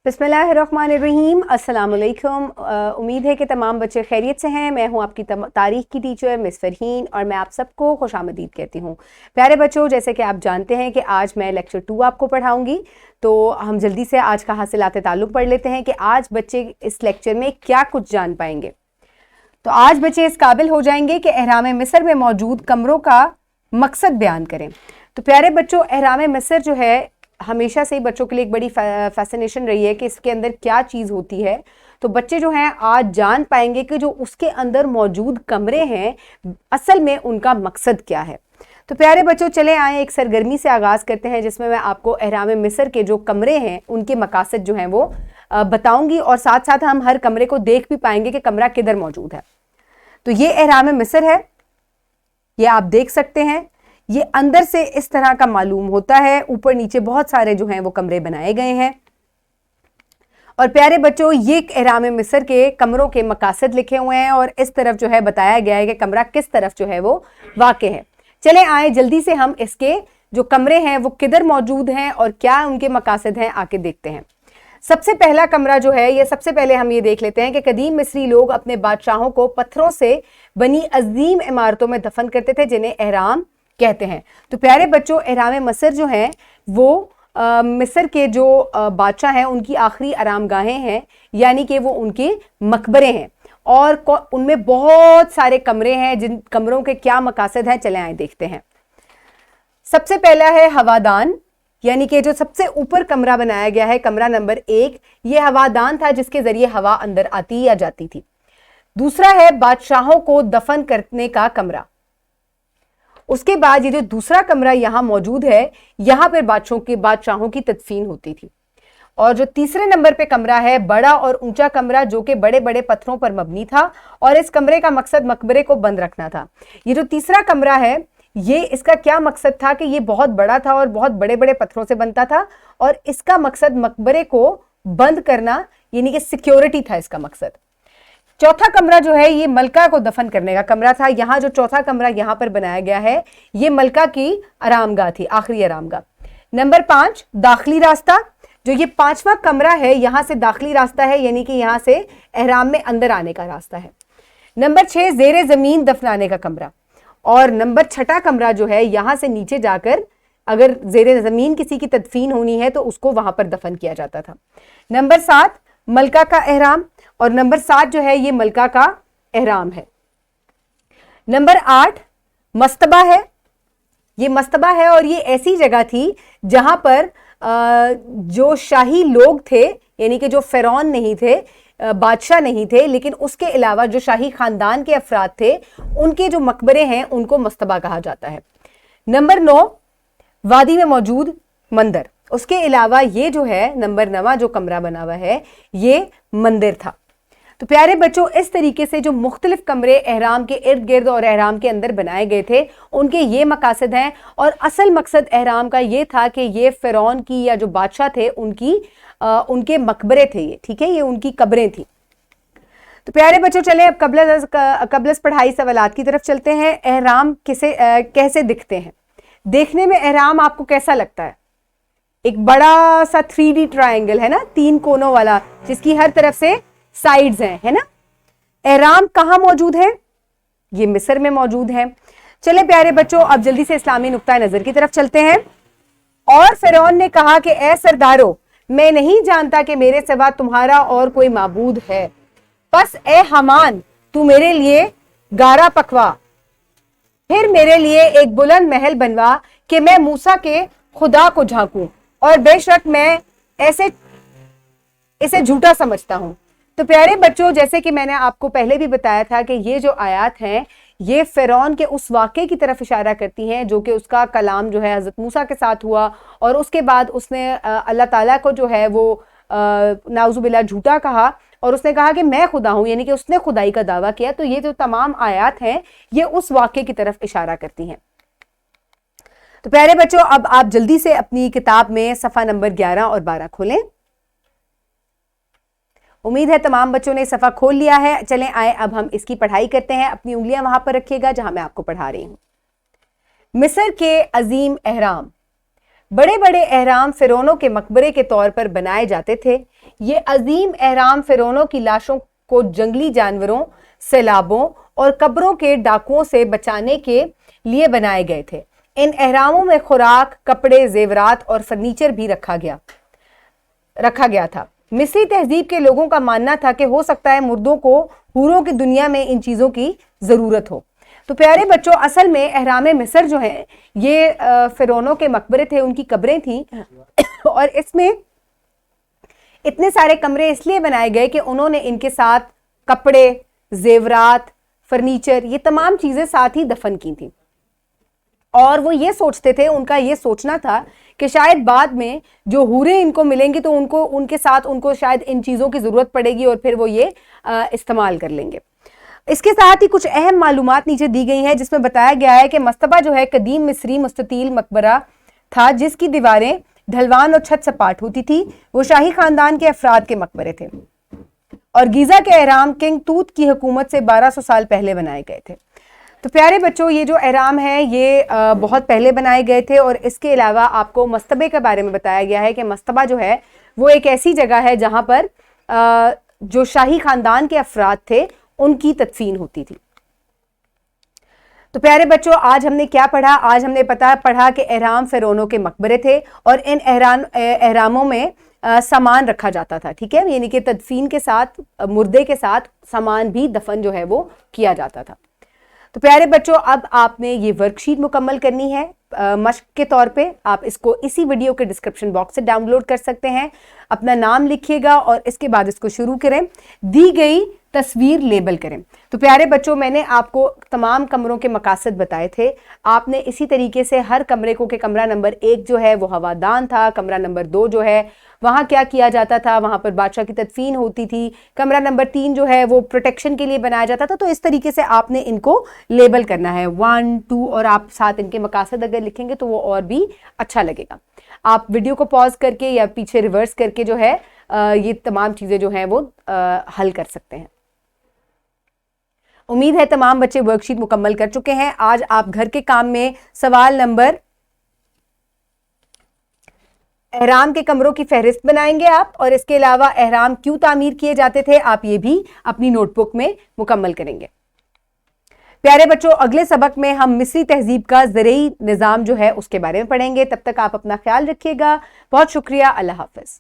बिस्मिल्लाहिर्रहमानिर्रहीम। अस्सलाम वालेकुम। उम्मीद है कि तमाम बच्चे खैरियत से हैं। मैं हूं आपकी तारीख़ की टीचर मिस फरहीन और मैं आप सबको खुशामदीद कहती हूं। प्यारे बच्चों, जैसे कि आप जानते हैं कि आज मैं लेक्चर 2 आपको पढ़ाऊंगी, तो हम जल्दी से आज का हासिलात ताल्लुक़ पढ़ लेते हैं कि आज बच्चे इस लेक्चर में क्या कुछ जान पाएंगे। तो आज बच्चे इस काबिल हो जाएंगे कि एहराम मिस्र में मौजूद कमरों का मकसद बयान करें। तो प्यारे बच्चों, एहराम मिस्र जो है हमेशा से ही बच्चों के लिए एक बड़ी फैसिनेशन रही है कि इसके अंदर क्या चीज़ होती है। तो बच्चे जो हैं आज जान पाएंगे कि जो उसके अंदर मौजूद कमरे हैं असल में उनका मकसद क्या है। तो प्यारे बच्चों, चले आए एक सरगर्मी से आगाज़ करते हैं जिसमें मैं आपको एहराम मिस्र के जो कमरे हैं उनके मकासद जो हैं वो बताऊंगी और साथ साथ हम हर कमरे को देख भी पाएंगे कि कमरा किधर मौजूद है। तो ये एहराम मिस्र है, ये आप देख सकते हैं। ये अंदर से इस तरह का मालूम होता है, ऊपर नीचे बहुत सारे जो हैं वो कमरे बनाए गए हैं। और प्यारे बच्चों, ये एहराम मिस्र के कमरों के मकासद लिखे हुए हैं और इस तरफ जो है बताया गया है कि कमरा किस तरफ जो है वो वाक़ है। चले आए जल्दी से हम इसके जो कमरे हैं वो किधर मौजूद हैं और क्या उनके मकासद हैं आके देखते हैं। सबसे पहला कमरा जो है, ये सबसे पहले हम ये देख लेते हैं कि कदीम मिस्री लोग अपने बादशाहों को पत्थरों से बनी अजीम इमारतों में दफन करते थे जिन्हें एहराम कहते हैं। तो प्यारे बच्चों, एहराम मिस्र जो हैं वो मिस्र के जो बादशाह हैं उनकी आखिरी आरामगाहें हैं, यानी कि वो उनके मकबरे हैं और उनमें बहुत सारे कमरे हैं। जिन कमरों के क्या मकासद हैं चले आए देखते हैं। सबसे पहला है हवादान, यानी कि जो सबसे ऊपर कमरा बनाया गया है, कमरा नंबर 1, ये हवादान था जिसके जरिए हवा अंदर आती या जाती थी। दूसरा है बादशाहों को दफन करने का कमरा। उसके बाद ये जो दूसरा कमरा यहां मौजूद है, यहां पर बादशाहों की तदफीन होती थी। और जो तीसरे नंबर पे कमरा है, बड़ा और ऊंचा कमरा जो कि बड़े बड़े पत्थरों पर मबनी था और इस कमरे का मकसद मकबरे को बंद रखना था। ये जो तीसरा कमरा है, ये इसका क्या मकसद था कि ये बहुत बड़ा था और बहुत बड़े बड़े पत्थरों से बनता था और इसका मकसद मकबरे को बंद करना, यानी कि सिक्योरिटी था इसका मकसद। चौथा कमरा जो है ये मलका को दफन करने का कमरा था। यहाँ जो चौथा कमरा यहाँ पर बनाया गया है, ये मलका की आरामगाह थी, आखिरी आरामगाह। नंबर 5, दाखिली रास्ता। जो ये 5वां कमरा है, यहाँ से दाखिली रास्ता है, यानी कि यहाँ से एहराम में अंदर आने का रास्ता है। नंबर 6, जेरे जमीन दफनाने का कमरा। और नंबर 6 कमरा जो है, यहाँ से नीचे जाकर अगर जेरे जमीन किसी की तदफीन होनी है तो उसको वहां पर दफन किया जाता था। नंबर 7, मलका का एहराम। और नंबर 7 जो है ये मलका का एहराम है। नंबर 8, मस्तबा है। ये मस्तबा है और ये ऐसी जगह थी जहां पर जो शाही लोग थे, यानी कि जो फिरौन नहीं थे, बादशाह नहीं थे, लेकिन उसके अलावा जो शाही खानदान के अफराद थे उनके जो मकबरे हैं उनको मस्तबा कहा जाता है। नंबर 9, वादी में मौजूद मंदिर। उसके अलावा ये जो है नंबर 9 जो कमरा बना हुआ है ये मंदिर था। तो प्यारे बच्चों, इस तरीके से जो मुख्तलिफ कमरे एहराम के इर्द गिर्द और एहराम के अंदर बनाए गए थे उनके ये मकासद हैं। और असल मकसद एहराम का ये था कि ये फिरौन की या जो बादशाह थे उनके मकबरे थे ये, ठीक है, ये उनकी कब्रें थी। तो प्यारे बच्चों, चलें अब कबलस पढ़ाई सवालात की तरफ चलते हैं। एहराम कैसे दिखते हैं? देखने में एहराम आपको कैसा लगता है? एक बड़ा सा 3D ट्रायंगल है ना, 3 कोनों वाला, जिसकी हर तरफ से साइड्स हैं, है ना। एहराम कहाँ मौजूद है? ये मिस्र में मौजूद है। चले प्यारे बच्चों, अब जल्दी से इस्लामी नुक्ता नजर की तरफ चलते हैं। और फिरौन ने कहा कि ए सरदारो, मैं नहीं जानता कि मेरे सिवा तुम्हारा और कोई माबूद है। बस ए हमान, तू मेरे लिए गारा पकवा, फिर मेरे लिए एक बुलंद महल बनवा कि मैं मूसा के खुदा को झांकूं, और बेशक मैं इसे झूठा समझता हूं। तो प्यारे बच्चों, जैसे कि मैंने आपको पहले भी बताया था कि ये जो आयत हैं ये फिरौन के उस वाक़े की तरफ इशारा करती हैं जो कि उसका कलाम जो है हज़रत मूसा के साथ हुआ और उसके बाद उसने अल्लाह ताला को जो है वो नाउज़ुबिल्लाह झूठा कहा और उसने कहा कि मैं खुदा हूं, यानी कि उसने खुदाई का दावा किया। तो ये जो तमाम आयत हैं ये उस वाक़े की तरफ इशारा करती हैं। तो प्यारे बच्चों, अब आप जल्दी से अपनी किताब में सफ़ा नंबर 11 और 12 खोलें। उम्मीद है तमाम बच्चों ने सफ़ा खोल लिया है। चलें आए अब हम इसकी पढ़ाई करते हैं। अपनी उंगलियां वहां पर रखिएगा जहां मैं आपको पढ़ा रही हूं। मिस्र के अजीम एहराम। बड़े बड़े अहराम फिरौनों के मकबरे के तौर पर बनाए जाते थे। ये अजीम अहराम फिरौनों की लाशों को जंगली जानवरों, सैलाबों और कब्रों के डाकुओं से बचाने के लिए बनाए गए थे। इन अहरामों में खुराक, कपड़े, जेवरात और फर्नीचर भी रखा गया था। मिस्री तहजीब के लोगों का मानना था कि हो सकता है मुर्दों को हूरों की दुनिया में इन चीज़ों की ज़रूरत हो। तो प्यारे बच्चों, असल में अहराम मिस्र जो है ये फिरौनों के मकबरे थे, उनकी कब्रें थी और इसमें इतने सारे कमरे इसलिए बनाए गए कि उन्होंने इनके साथ कपड़े, जेवरात, फर्नीचर, ये तमाम चीज़ें साथ ही दफन की थी। और वो ये सोचते थे, उनका ये सोचना था कि शायद बाद में जो हूरें इनको मिलेंगी तो उनके साथ उनको शायद इन चीज़ों की ज़रूरत पड़ेगी और फिर वो ये इस्तेमाल कर लेंगे। इसके साथ ही कुछ अहम मालूमात नीचे दी गई हैं, जिसमें बताया गया है कि मस्तबा जो है कदीम मिस्री मुस्ततील मकबरा था, जिसकी दीवारें ढलवान और छत सपाट होती थी। वो शाही खानदान के अफराद के मकबरे थे और गीज़ा के अहराम किंग तूत की हुकूमत से 1200 साल पहले बनाए गए थे। तो प्यारे बच्चों, ये जो अहराम है ये बहुत पहले बनाए गए थे और इसके अलावा आपको मस्तबे के बारे में बताया गया है कि मस्तबा जो है वो एक ऐसी जगह है जहाँ पर जो शाही खानदान के अफराद थे उनकी तदफीन होती थी। तो प्यारे बच्चों, आज हमने क्या पढ़ा? आज हमने पढ़ा कि अहराम फिरौनों के मकबरे थे और इन अहरामों में सामान रखा जाता था, ठीक है, यानी कि तदफीन के साथ, मुर्दे के साथ सामान भी दफन जो है वो किया जाता था। तो प्यारे बच्चों, अब आपने ये वर्कशीट मुकम्मल करनी है मश्क के तौर पे। आप इसको इसी वीडियो के डिस्क्रिप्शन बॉक्स से डाउनलोड कर सकते हैं। अपना नाम लिखिएगा और इसके बाद इसको शुरू करें। दी गई तस्वीर लेबल करें। तो प्यारे बच्चों, मैंने आपको तमाम कमरों के मकासद बताए थे। आपने इसी तरीके से हर कमरे को, कि कमरा नंबर 1 जो है वो हवादान था, कमरा नंबर 2 जो है वहाँ क्या किया जाता था, वहाँ पर बादशाह की तदफीन होती थी, कमरा नंबर 3 जो है वो प्रोटेक्शन के लिए बनाया जाता था। तो इस तरीके से आपने इनको लेबल करना है 1, 2 और आप साथ इनके मकासद अगर लिखेंगे तो वो और भी अच्छा लगेगा। आप वीडियो को पॉज करके या पीछे रिवर्स करके जो है ये तमाम चीज़ें जो हैं वो हल कर सकते हैं। उम्मीद है तमाम बच्चे वर्कशीट मुकम्मल कर चुके हैं। आज आप घर के काम में सवाल नंबर अहराम के कमरों की फहरिस्त बनाएंगे आप, और इसके अलावा अहराम क्यों तामीर किए जाते थे आप ये भी अपनी नोटबुक में मुकम्मल करेंगे। प्यारे बच्चों, अगले सबक में हम मिस्री तहजीब का ज़रई निज़ाम जो है उसके बारे में पढ़ेंगे। तब तक आप अपना ख्याल रखिएगा। बहुत शुक्रिया। अल्लाह हाफ़िज़।